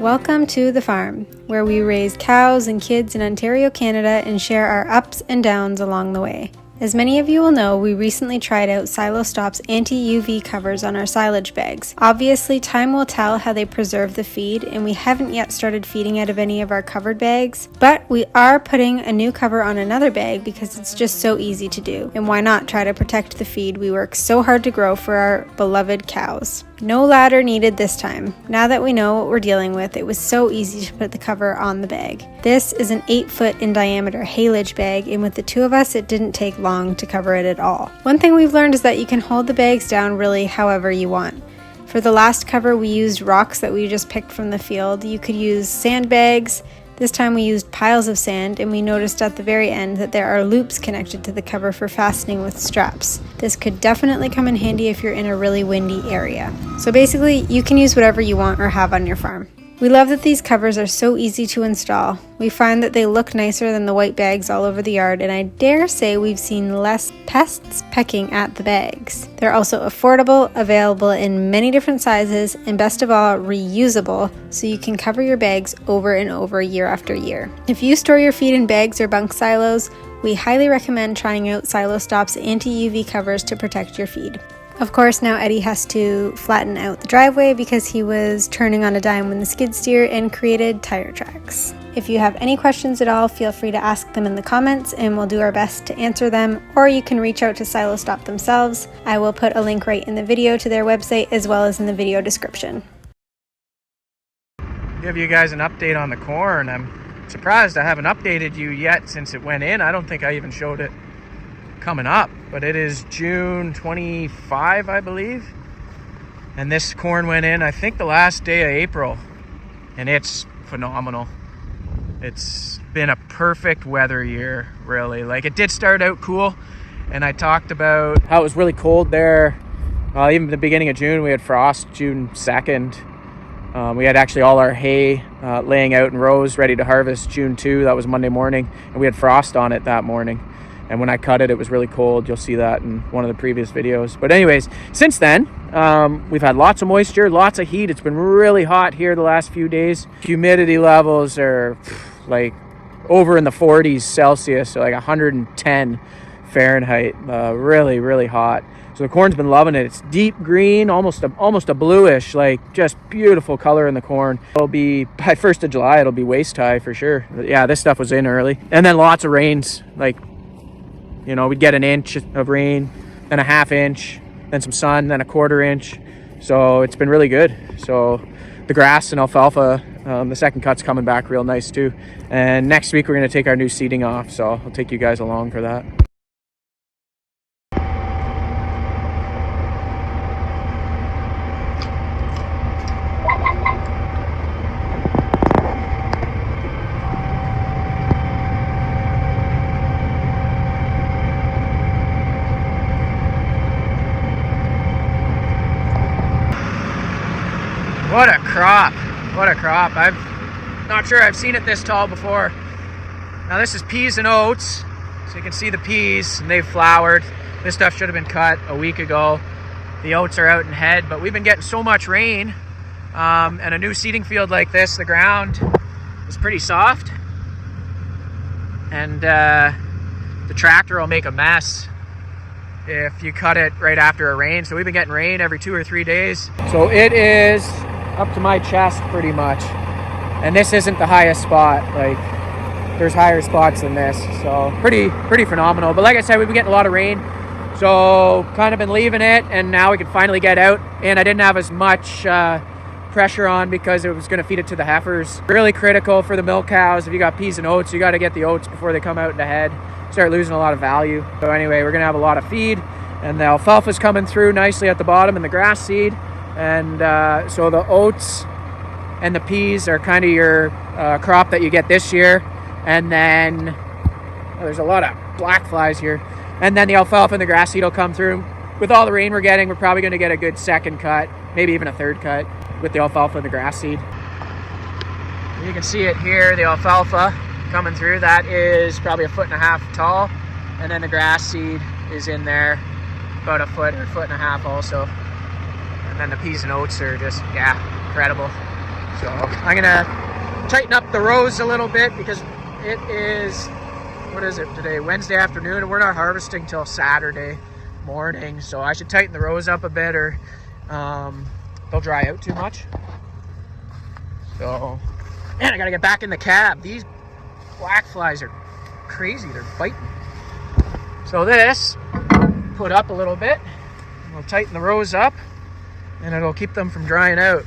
Welcome to the farm, where we raise cows and kids in Ontario, Canada, and share our ups and downs along the way. As many of you will know, we recently tried out Silostop's Anti-UV covers on our silage bags. Obviously, time will tell how they preserve the feed, and we haven't yet started feeding out of any of our covered bags, but we are putting a new cover on another bag because it's just so easy to do. And why not try to protect the feed we work so hard to grow for our beloved cows? No ladder needed this time. Now that we know what we're dealing with, it was so easy to put the cover on the bag. This is an 8-foot in diameter haylage bag, and with the two of us, it didn't take long to cover it at all. One thing we've learned is that you can hold the bags down really however you want. For the last cover, we used rocks that we just picked from the field. You could use sandbags. This time we used piles of sand, and we noticed at the very end that there are loops connected to the cover for fastening with straps. This could definitely come in handy if you're in a really windy area. So basically, you can use whatever you want or have on your farm. We love that these covers are so easy to install. We find that they look nicer than the white bags all over the yard, and I dare say we've seen less pests pecking at the bags. They're also affordable, available in many different sizes, and best of all, reusable, so you can cover your bags over and over year after year. If you store your feed in bags or bunk silos, we highly recommend trying out Silostop's Anti-UV covers to protect your feed. Of course, now Eddie has to flatten out the driveway because he was turning on a dime when the skid steer and created tire tracks. If you have any questions at all, feel free to ask them in the comments and we'll do our best to answer them, or you can reach out to Silostop themselves. I will put a link right in the video to their website as well as in the video description. Give you guys an update on the corn. I'm surprised I haven't updated you yet since it went in. I don't think I even showed it coming up, but it is June 25, I believe, and this corn went in I think the last day of April, and it's phenomenal. It's been a perfect weather year, really. Like, it did start out cool, and I talked about how it was really cold there. Even the beginning of June, we had frost June 2nd. We had actually all our hay laying out in rows ready to harvest June 2. That was Monday morning, and we had frost on it that morning. And when I cut it, it was really cold. You'll see that in one of the previous videos. But anyways, since then, we've had lots of moisture, lots of heat. It's been really hot here the last few days. Humidity levels are like over in the 40s Celsius, so like 110 Fahrenheit. Really, really hot. So the corn's been loving it. It's deep green, almost a bluish, like just beautiful color in the corn. It'll be, by 1st of July, it'll be waist high for sure. But yeah, this stuff was in early. And then lots of rains, like, you know, we'd get an inch of rain, then a half inch, then some sun, then a quarter inch. So it's been really good. So the grass and alfalfa, the second cut's coming back real nice too. And next week we're going to take our new seeding off. So I'll take you guys along for that. What a crop. What a crop. I'm not sure I've seen it this tall before. Now this is peas and oats. So you can see the peas, and they've flowered. This stuff should have been cut a week ago. The oats are out in head, but we've been getting so much rain. And a new seeding field like this, the ground is pretty soft. And the tractor will make a mess if you cut it right after a rain. So we've been getting rain every 2 or 3 days. So it is up to my chest pretty much, and this isn't the highest spot. Like, there's higher spots than this, so pretty phenomenal. But like I said, we've been getting a lot of rain, so kind of been leaving it, and now we can finally get out. And I didn't have as much pressure on because it was going to feed it to the heifers. Really critical for the milk cows. If you got peas and oats, you got to get the oats before they come out in the head, start losing a lot of value. So anyway, we're gonna have a lot of feed, and the alfalfa's coming through nicely at the bottom, and the grass seed. And so the oats and the peas are kind of your crop that you get this year. And then there's a lot of black flies here. And then the alfalfa and the grass seed will come through. With all the rain we're getting, we're probably going to get a good second cut, maybe even a third cut with the alfalfa and the grass seed. You can see it here, the alfalfa coming through. That is probably 1.5 feet tall. And then the grass seed is in there about 1 foot or 1.5 feet also. And then the peas and oats are just, yeah, incredible. So I'm gonna tighten up the rows a little bit because it is, what is it today? Wednesday afternoon, and we're not harvesting till Saturday morning. So I should tighten the rows up a bit, or they'll dry out too much. So, man, I gotta get back in the cab. These black flies are crazy, they're biting. So this, put up a little bit, we'll tighten the rows up, and it'll keep them from drying out.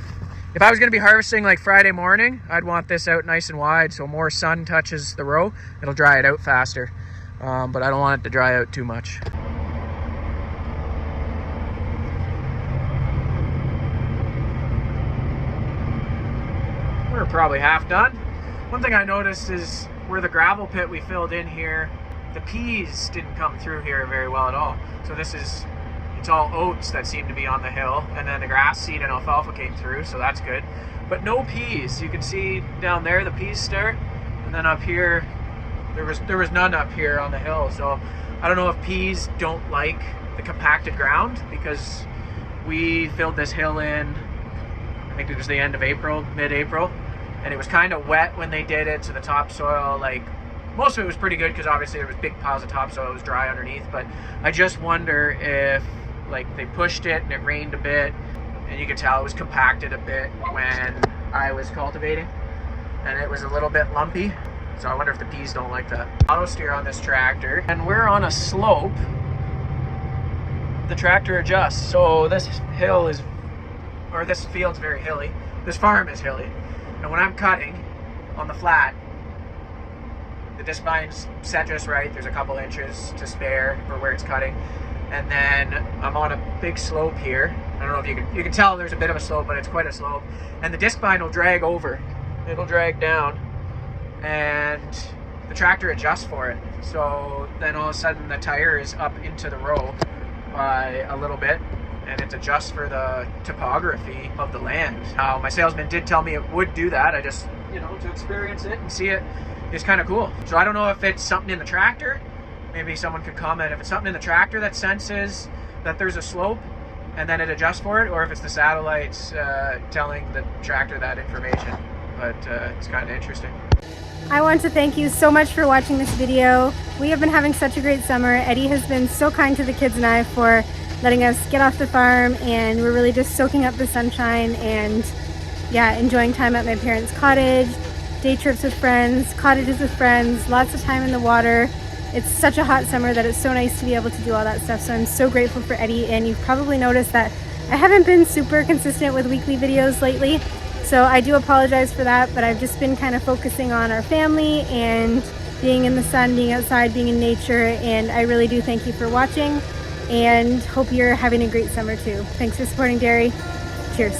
If I was gonna be harvesting like Friday morning, I'd want this out nice and wide so more sun touches the row, it'll dry it out faster. But I don't want it to dry out too much. We're probably half done. One thing I noticed is where the gravel pit we filled in here, the peas didn't come through here very well at all. So it's all oats that seem to be on the hill, and then the grass seed and alfalfa came through, so that's good. But no peas. You can see down there the peas start, and then up here, there was none up here on the hill. So I don't know if peas don't like the compacted ground, because we filled this hill in, I think it was the end of April, mid-April, and it was kind of wet when they did it, so the topsoil, like, most of it was pretty good because obviously there was big piles of topsoil, it was dry underneath. But I just wonder if, like, they pushed it and it rained a bit, and you could tell it was compacted a bit when I was cultivating, and it was a little bit lumpy. So I wonder if the peas don't like that. Auto steer on this tractor, and we're on a slope. The tractor adjusts, so this hill is, or this field's very hilly. This farm is hilly. And when I'm cutting on the flat, the disc vine's set just right. There's a couple inches to spare for where it's cutting. And then I'm on a big slope here. I don't know if you can tell there's a bit of a slope, but it's quite a slope. And the disc vine will drag over. It'll drag down. And the tractor adjusts for it. So then all of a sudden the tire is up into the row by a little bit, and it adjusts for the topography of the land. Now, my salesman did tell me it would do that. I just, to experience it and see it is kind of cool. So I don't know if it's something in the tractor. Maybe someone could comment if it's something in the tractor that senses that there's a slope and then it adjusts for it, or if it's the satellites telling the tractor that information. But it's kind of interesting. I want to thank you so much for watching this video. We have been having such a great summer. Eddie has been so kind to the kids and I for letting us get off the farm, and we're really just soaking up the sunshine and enjoying time at my parents' cottage, day trips with friends, cottages with friends, lots of time in the water. It's such a hot summer that it's so nice to be able to do all that stuff. So I'm so grateful for Eddie, and you've probably noticed that I haven't been super consistent with weekly videos lately. So I do apologize for that, but I've just been kind of focusing on our family and being in the sun, being outside, being in nature, and I really do thank you for watching and hope you're having a great summer too. Thanks for supporting dairy. Cheers.